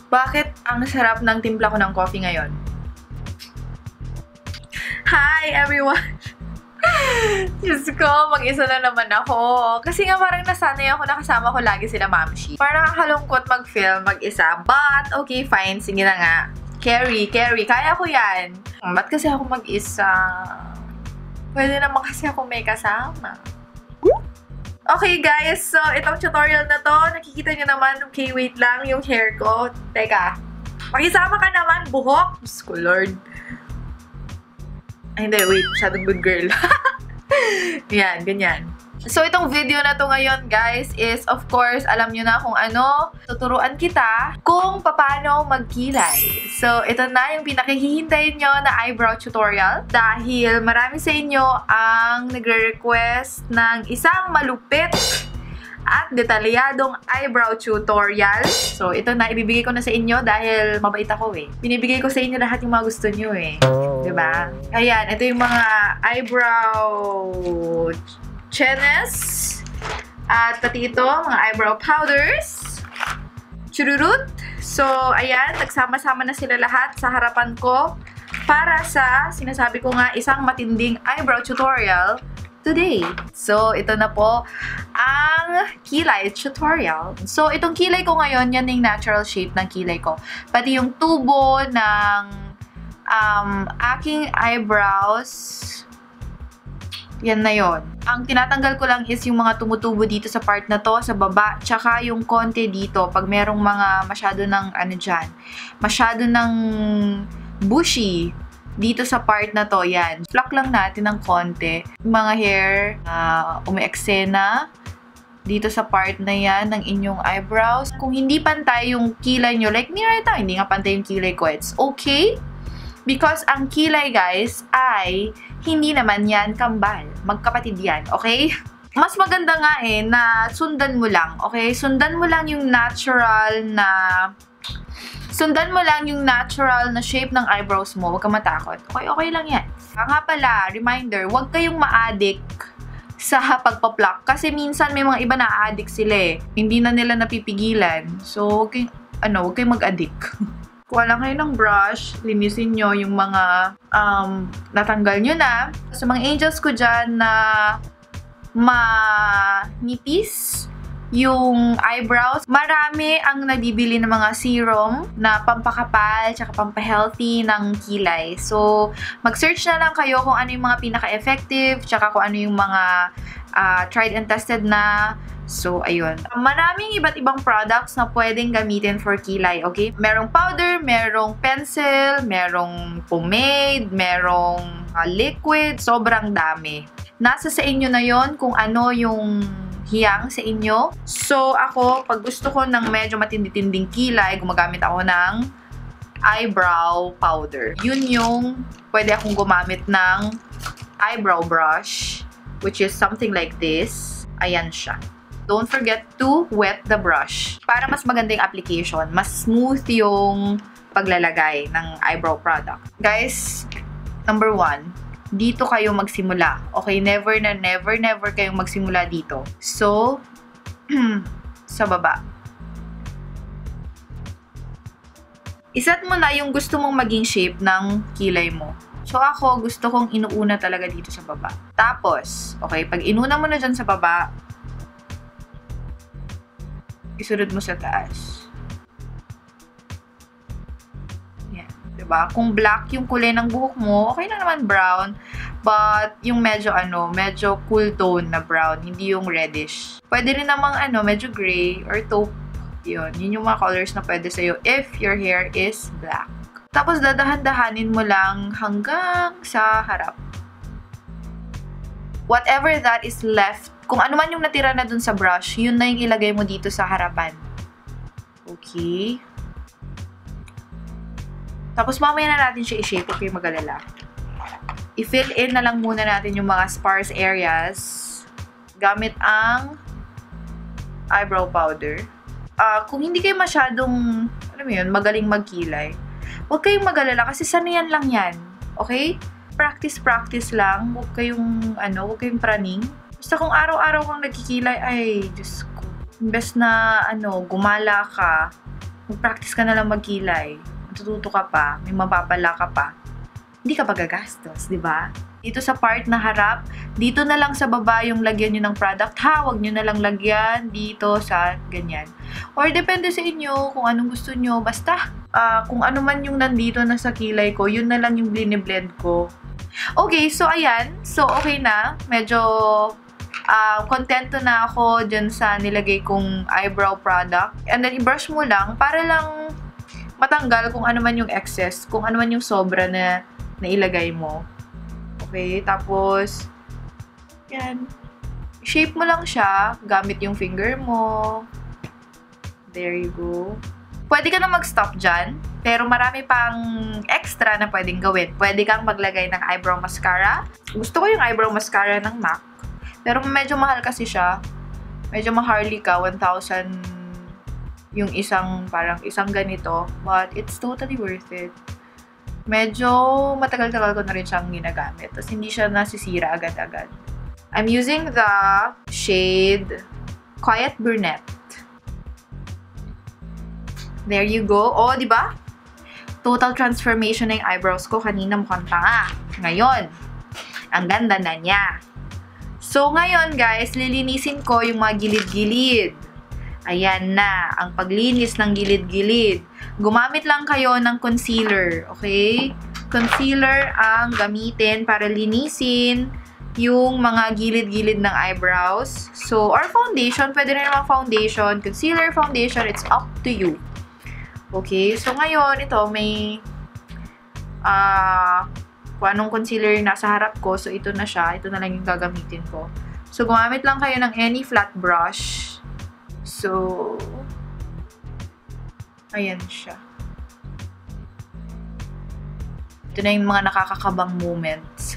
Bakit ang sarap ng timpla ko ng coffee ngayon? Hi, everyone! Diyos ko, mag-isa na naman ako. Kasi nga parang nasanay ako, nakasama ko lagi sila Mamshi. Parang nakakalungkot mag-film mag-isa. But, okay, fine. Sige na nga. Carry. Kaya ko yan. Ba't kasi ako mag-isa? Pwede naman kasi ako may kasama. Okay guys, so itong tutorial na to, nakikita nyo naman, okay, wait lang, yung hair ko. Teka, pakisama ka naman, buhok. Diyos ko, Lord. Ay, hindi, wait, masyadong good girl. Yan, ganyan. So, itong video na to ngayon, guys, is, of course, alam nyo na kung ano, tuturuan kita kung paano magkilay. So, ito na yung pinakhihintayin nyo na eyebrow tutorial. Dahil marami sa inyo ang nagre-request ng isang malupit at detalyadong eyebrow tutorial. So, ito na, ibibigay ko na sa inyo dahil mabait ako eh. Binibigay ko sa inyo lahat yung mga gusto nyo eh. Diba? Ayan, ito yung mga eyebrow chenes. At pati ito, mga eyebrow powders. Chururut. So, ayan, nagsama-sama na sila lahat sa harapan ko para sa, sinasabi ko nga, isang matinding eyebrow tutorial today. So, ito na po ang kilay tutorial. So, itong kilay ko ngayon, yan yung natural shape ng kilay ko. Pati yung tubo ng aking eyebrows, yan na yon. Ang tinatanggal ko lang is yung mga tumutubo dito sa part na to, sa baba, tsaka yung konti dito, pag merong mga masyado ng ano dyan, masyado ng bushy dito sa part na to, yan. Pluck lang natin ng konti. Mga hair, umi-eksena dito sa part na yan ng inyong eyebrows. Kung hindi pantay yung kilay nyo, like me right now, hindi nga pantay yung kilay ko, it's okay. Because ang kilay, guys, ay hindi naman yan kambal. Magkapatid yan, okay? Mas maganda nga eh na sundan mo lang, okay? Sundan mo lang yung natural na shape ng eyebrows mo. Huwag ka matakot. Okay lang yan. Nga pala, reminder, huwag kayong ma-addict sa pagpa-pluck. Kasi minsan may mga iba na-addict sila eh. Hindi na nila napipigilan. So, huwag kayong mag-addict. Kuha lang kayo ng brush, linisin nyo yung mga natanggal nyo na. Sa mga angels ko dyan na manipis yung eyebrows, marami ang nabibili ng mga serum na pampakapal tsaka pampahealthy ng kilay. So, mag-search na lang kayo kung ano yung mga pinaka-effective tsaka kung ano yung mga tried and tested na. So, ayun. Maraming iba't ibang products na pwedeng gamitin for kilay, okay? Merong powder, merong pencil, merong pomade, merong liquid, sobrang dami. Nasa sa inyo na yon kung ano yung hiyang sa inyo. So, ako, pag gusto ko ng medyo matindi-tinding kilay, gumagamit ako ng eyebrow powder. Yun yung pwede akong gumamit ng eyebrow brush, which is something like this. Ayan siya. Don't forget to wet the brush para mas maganda yung application, mas smooth yung paglalagay ng eyebrow product. Guys, number 1, dito kayo magsimula. Okay, never kayong magsimula dito. So, sa baba. Iset mo na yung gusto mong maging shape ng kilay mo. So, ako, gusto kong inuuna talaga dito sa baba. Tapos, okay, pag inuna mo na dyan sa baba, isunod mo sa taas. Yan. Diba? Kung black yung kulay ng buhok mo, okay lang naman brown. But, yung medyo cool tone na brown. Hindi yung reddish. Pwede rin namang medyo gray or taupe. Yun yung mga colors na pwede sa'yo if your hair is black. Tapos, dadahan-dahanin mo lang hanggang sa harap. Whatever that is left, kung ano man yung natira na dun sa brush, yun na yung ilagay mo dito sa harapan. Okay. Tapos mamaya na natin siya i-shape. Okay, mag-alala. I-fill in na lang muna natin yung mga sparse areas gamit ang eyebrow powder. Kung hindi kayo masyadong, magaling magkilay, huwag kayong mag-alala kasi sanayan lang yan. Okay? Practice lang. Huwag kayong praning. Basta kung araw-araw kang nagkikilay, ay, Diyos ko. Imbes na, gumala ka, mag-practice ka na lang magkilay. Matututo ka pa, may mapapala ka pa. Hindi ka pa gagastos, di ba? Dito sa part na harap, dito na lang sa baba yung lagyan nyo ng product. Huwag nyo na lang lagyan dito sa ganyan. Or depende sa inyo kung anong gusto nyo. Basta, kung ano man yung nandito na sa kilay ko, yun na lang yung blend ko. Okay, so ayan. So, okay na. Medyo kontento na ako dyan sa nilagay kong eyebrow product. And then, i-brush mo lang para lang matanggal kung ano man yung excess, kung ano man yung sobra na ilagay mo. Okay, tapos, yan. Shape mo lang siya gamit yung finger mo. There you go. Pwede ka na mag-stop dyan, pero marami pang extra na pwedeng gawin. Pwede kang maglagay ng eyebrow mascara. Gusto ko yung eyebrow mascara ng MAC, pero medyo mahal kasi siya. Medyo maharly ka, 1,000 yung parang isang ganito, but it's totally worth it. Medyo matagal-tagal ko na rin siyang ginagamit. Tapos hindi siya nasisira agad-agad. I'm using the shade Quiet Brunette. There you go. Oh, di ba? Total transformation na yung eyebrows ko. Kanina mukhang tanga. Ngayon, ang ganda na niya. So, ngayon guys, lilinisin ko yung mga gilid-gilid. Ayan na, ang paglinis ng gilid-gilid. Gumamit lang kayo ng concealer, okay? Concealer ang gamitin para linisin yung mga gilid-gilid ng eyebrows. So, or foundation, pwede rin naman foundation. Concealer, foundation, it's up to you. Okay, so ngayon, ito may kung anong concealer yung nasa harap ko. So, ito na siya. Ito na lang yung gagamitin ko. So, gumamit lang kayo ng any flat brush. So, ayan siya. Ito na yung mga nakakakabang moments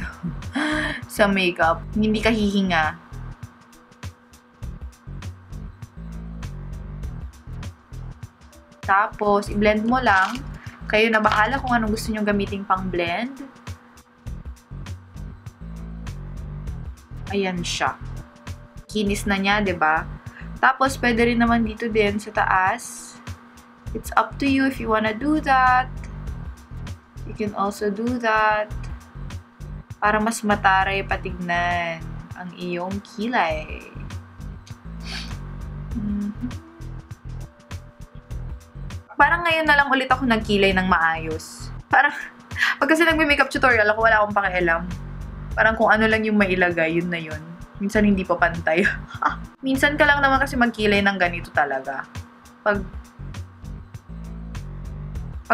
sa makeup. Hindi ka hihinga. Tapos, i-blend mo lang. Kayo na bahala kung anong gusto nyo gamitin pang blend. Ayan siya. Kinis na niya, 'di ba? Tapos, pwede rin naman dito din sa taas. It's up to you if you wanna do that. You can also do that. Para mas mataray patignan ang iyong kilay. Parang ngayon na lang ulit ako nagkilay ng maayos. Parang, pag kasi nagme-makeup tutorial ako, wala akong pakialam. Parang kung ano lang yung mailagay, yun na yun. Minsan hindi pa pantay. Minsan ka lang naman kasi magkilay ng ganito talaga. Pag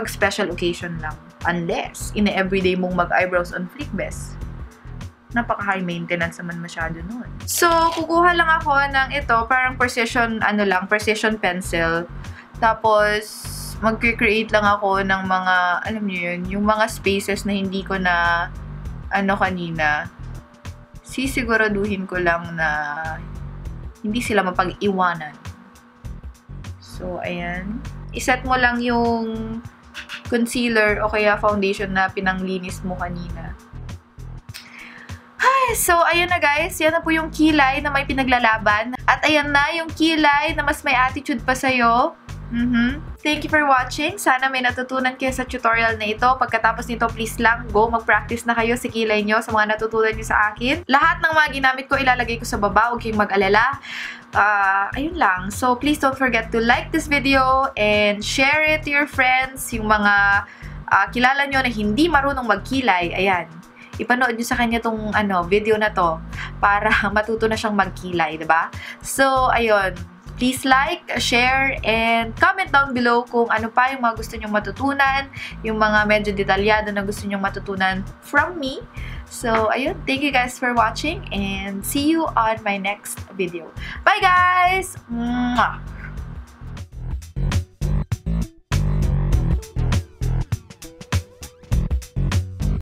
special occasion lang. Unless, everyday mong mag-eyebrows on fleek best. Napaka-high maintenance naman masyado nun. So, kukuha lang ako ng ito, parang precision pencil. Tapos, mag-create lang ako ng mga, alam niyo yun, yung mga spaces na hindi ko na, kanina. Sisiguraduhin ko lang na hindi sila mapag-iwanan. So, ayan. Iset mo lang yung concealer o kaya foundation na pinanglinis mo kanina. Ay, so, ayan na guys. Yan na po yung kilay na may pinaglalaban. At ayan na yung kilay na mas may attitude pa sa'yo. Thank you for watching. Sana may natutunan kayo sa tutorial na ito. Pagkatapos nito, please lang, go mag-practice na kayo sa kilay nyo sa mga natutunan nyo sa akin. Lahat ng mga ginamit ko, ilalagay ko sa baba. Huwag kayong mag-alala. Ayun lang. So, please don't forget to like this video and share it to your friends. Yung mga kilala nyo na hindi marunong magkilay. Ayan. Ipanood nyo sa kanya tong video na to para matuto na siyang magkilay, diba? So, ayun. Please like, share, and comment down below kung ano pa yung mga gusto nyong matutunan, yung mga medyo detalyado na gusto nyong matutunan from me. So, ayun. Thank you guys for watching and see you on my next video. Bye guys! Mwah!